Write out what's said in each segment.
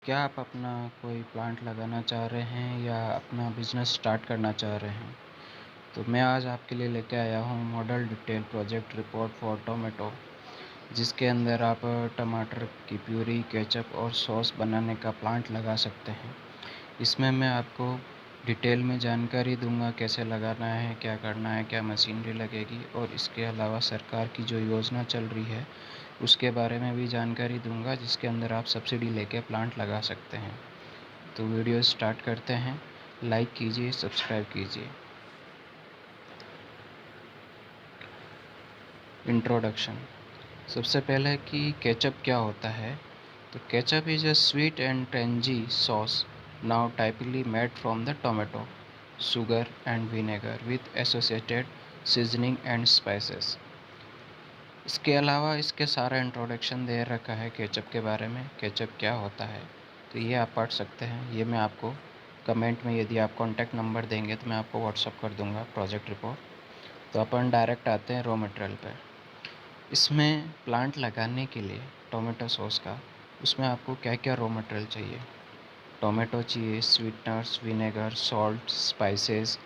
क्या आप अपना कोई प्लांट लगाना चाह रहे हैं या अपना बिज़नेस स्टार्ट करना चाह रहे हैं? तो मैं आज आपके लिए लेके आया हूँ model detail project report for tomato, जिसके अंदर आप टमाटर की प्यूरी, केचप और सॉस बनाने का प्लांट लगा सकते हैं। इसमें मैं आपको डिटेल में जानकारी दूंगा कैसे लगाना है, क्या करना है, क्या मशीनरी लगेगी और इसके अलावा सरकार की जो योजना चल रही है उसके बारे में भी जानकारी दूंगा, जिसके अंदर आप सब्सिडी लेके प्लांट लगा सकते हैं। तो वीडियो स्टार्ट करते हैं। लाइक कीजिए, सब्सक्राइब कीजिए। इंट्रोडक्शन। सबसे पहले कि केचप क्या होता है। तो ketchup is a sweet and tangy sauce now typically made from the tomato, sugar and vinegar with associated seasoning and spices. इसके अलावा इसके सारा इंट्रोडक्शन दे रखा है केचप के बारे में, केचप क्या होता है, तो ये आप पढ़ सकते हैं। ये मैं आपको कमेंट में, यदि आप कॉन्टैक्ट नंबर देंगे तो मैं आपको व्हाट्सअप कर दूंगा प्रोजेक्ट रिपोर्ट। तो अपन डायरेक्ट आते हैं रॉ मटेरियल पे। इसमें प्लांट लगाने के लिए टोमेटो सॉस का, उसमें आपको क्या क्या रॉ मटेरियल चाहिए। टोमेटो चाहिए, sweeteners, vinegar, salt, spices,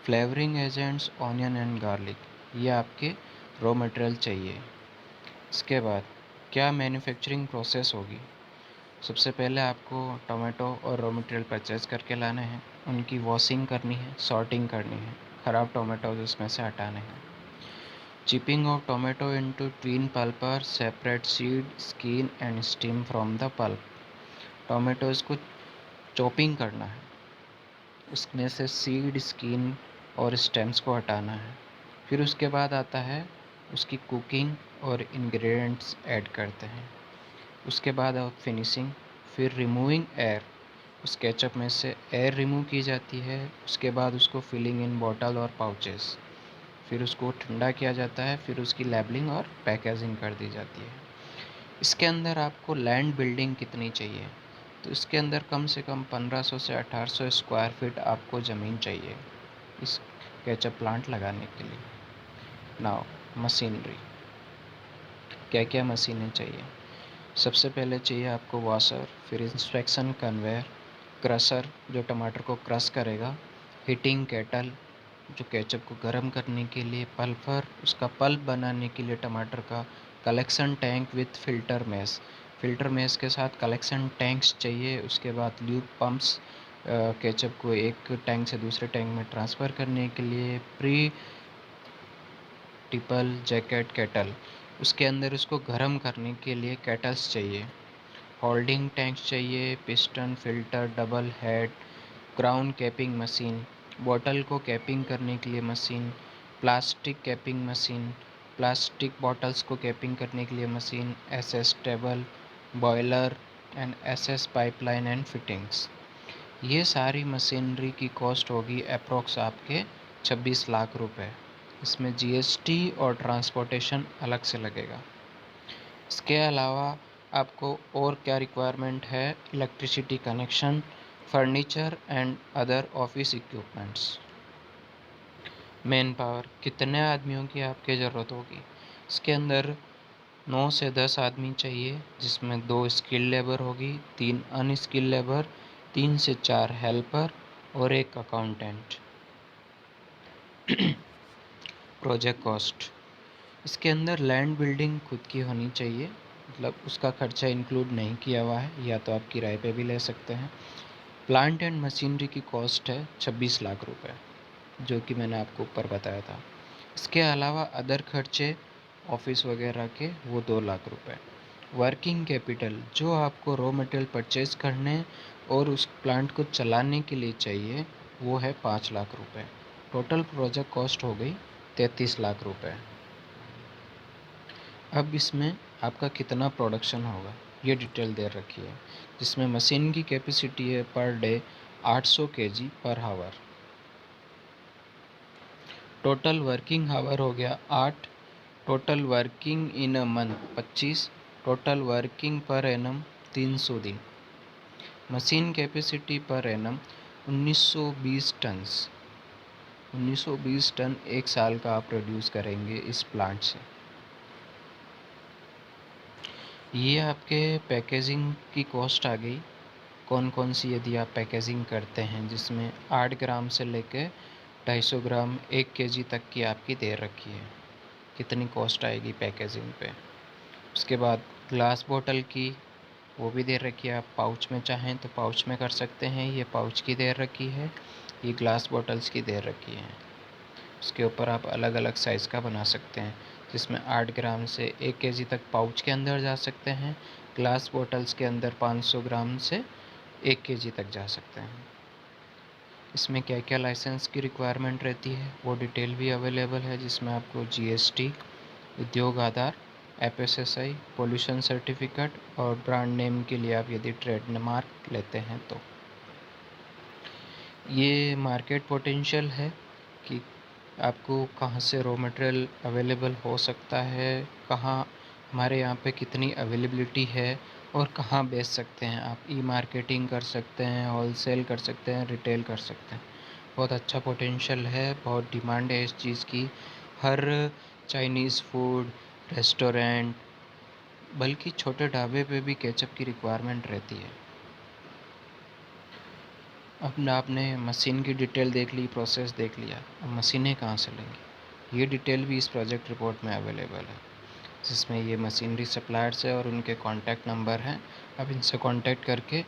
flavouring agents, onion and garlic, ये आपके रॉ मटेरियल चाहिए। इसके बाद क्या मैन्युफैक्चरिंग प्रोसेस होगी। सबसे पहले आपको टोमेटो और रॉ मटेरियल परचेज़ करके लाने हैं, उनकी वॉशिंग करनी है, सॉर्टिंग करनी है, ख़राब टोमेटोज उसमें से हटाने हैं। Chipping of tomato into tween पल्पर, separate seed, skin and steam from the pulp. Tomatoes को चॉपिंग करना है, उसमें से सीड, स्किन और स्टेम्स को हटाना है। फिर उसके बाद आता है उसकी कुकिंग और इंग्रेडिएंट्स ऐड करते हैं। उसके बाद अब फिनिशिंग, फिर रिमूविंग एयर, उस केचप में से एयर रिमूव की जाती है। उसके बाद उसको फिलिंग इन बॉटल और पाउचेस, फिर उसको ठंडा किया जाता है, फिर उसकी लेबलिंग और पैकेजिंग कर दी जाती है। इसके अंदर आपको लैंड बिल्डिंग कितनी चाहिए, तो इसके अंदर कम से कम 1500 से 1800 स्क्वायर फीट आपको ज़मीन चाहिए इस केचप प्लांट लगाने के लिए। नाउ मशीनरी, क्या क्या मशीनें चाहिए। सबसे पहले चाहिए आपको वॉशर, फिर इंस्पेक्शन कन्वेयर, क्रशर जो टमाटर को क्रश करेगा, हीटिंग केटल जो केचप को गर्म करने के लिए, पल्पर उसका पल्प बनाने के लिए टमाटर का, collection tank with filter mess के साथ कलेक्शन टैंक्स चाहिए। उसके बाद ल्यूब पम्प्स केचप को एक टैंक से दूसरे टैंक में ट्रांसफ़र करने के लिए, प्री टिपल जैकेट केटल उसके अंदर उसको गर्म करने के लिए केटल्स चाहिए, होल्डिंग टैंक्स चाहिए, piston, filter, double head, crown capping machine, bottle को कैपिंग करने के लिए machine, plastic capping machine, plastic bottles को कैपिंग करने के लिए machine, SS table, boiler and SS pipeline and fittings. ये सारी मशीनरी की कॉस्ट होगी अप्रोक्स आपके 26 लाख रुपए। इसमें जीएसटी और ट्रांसपोर्टेशन अलग से लगेगा। इसके अलावा आपको और क्या रिक्वायरमेंट है, electricity connection, furniture and other office equipments. Man power, कितने आदमियों की आपकी ज़रूरत होगी। इसके अंदर 9 से 10 आदमी चाहिए, जिसमें 2 स्किल लेबर होगी, 3 अनस्किल लेबर, 3 से 4 हेल्पर और 1 अकाउंटेंट। प्रोजेक्ट कॉस्ट, इसके अंदर लैंड बिल्डिंग खुद की होनी चाहिए, मतलब उसका खर्चा इंक्लूड नहीं किया हुआ है, या तो आप किराए पे भी ले सकते हैं। प्लांट एंड मशीनरी की कॉस्ट है 26 लाख रुपए, जो कि मैंने आपको ऊपर बताया था। इसके अलावा अदर खर्चे ऑफिस वगैरह के वो 2 लाख रुपए। वर्किंग कैपिटल जो आपको रॉ मटेरियल परचेज करने और उस प्लांट को चलाने के लिए चाहिए, वो है 5 लाख रुपए। टोटल प्रोजेक्ट कॉस्ट हो गई 33 लाख रुपए। अब इसमें आपका कितना प्रोडक्शन होगा ये डिटेल दे रखी है, जिसमें मशीन की कैपेसिटी है पर डे 800 केजी पर हावर। टोटल वर्किंग हावर हो गया 8, total working in a month 25, total working per annum 300 दिन। Machine capacity per annum 1920 tons. 1920 ton एक साल का आप प्रोड्यूस करेंगे इस प्लांट से। ये आपके पैकेजिंग की कॉस्ट आ गई कौन कौन सी यदि आप पैकेजिंग करते हैं जिसमें 8 ग्राम से लेके 250 ग्राम 1 केजी तक की आपकी दे रखी है, कितनी कॉस्ट आएगी पैकेजिंग पे। उसके बाद ग्लास बोतल की वो भी दे रखी है, आप पाउच में चाहें तो पाउच में कर सकते हैं, ये पाउच की दे रखी है, ये ग्लास बॉटल्स की दे रखी है। उसके ऊपर आप अलग अलग साइज़ का बना सकते हैं जिसमें 8 ग्राम से 1 केजी तक पाउच के अंदर जा सकते हैं, ग्लास बॉटल्स के अंदर 500 ग्राम से 1 केजी तक जा सकते हैं। इसमें क्या क्या लाइसेंस की रिक्वायरमेंट रहती है वो डिटेल भी अवेलेबल है, जिसमें आपको जीएसटी, उद्योग आधार, एफएसएसआई, पोल्यूशन सर्टिफिकेट और ब्रांड नेम के लिए आप यदि ट्रेडमार्क लेते हैं तो ये मार्केट पोटेंशियल है कि आपको कहाँ से रॉ मटेरियल अवेलेबल हो सकता है, कहाँ हमारे यहाँ पे कितनी अवेलेबिलिटी है और कहाँ बेच सकते हैं आप। ई मार्केटिंग कर सकते हैं, होलसेल कर सकते हैं, रिटेल कर सकते हैं। बहुत अच्छा पोटेंशियल है, बहुत डिमांड है इस चीज़ की। हर चाइनीज़ फूड रेस्टोरेंट, बल्कि छोटे ढाबे पे भी केचप की रिक्वायरमेंट रहती है। अब आपने मशीन की डिटेल देख ली, प्रोसेस देख लिया, अब मशीनें कहाँ से लेंगे ये डिटेल भी इस प्रोजेक्ट रिपोर्ट में अवेलेबल है, जिसमें ये मशीनरी सप्लायर्स है और उनके कॉन्टैक्ट नंबर हैं। आप इनसे कॉन्टैक्ट करके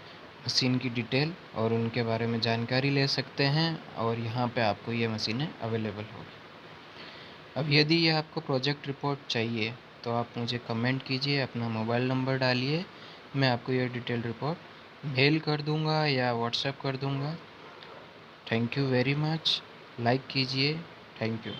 मशीन की डिटेल और उनके बारे में जानकारी ले सकते हैं और यहाँ पे आपको ये मशीनें अवेलेबल होगी। अब यदि ये आपको प्रोजेक्ट रिपोर्ट चाहिए तो आप मुझे कमेंट कीजिए, अपना मोबाइल नंबर डालिए, मैं आपको ये डिटेल रिपोर्ट मेल कर दूँगा या व्हाट्सएप कर दूँगा। Thank you very much. Like कीजिए। Thank you.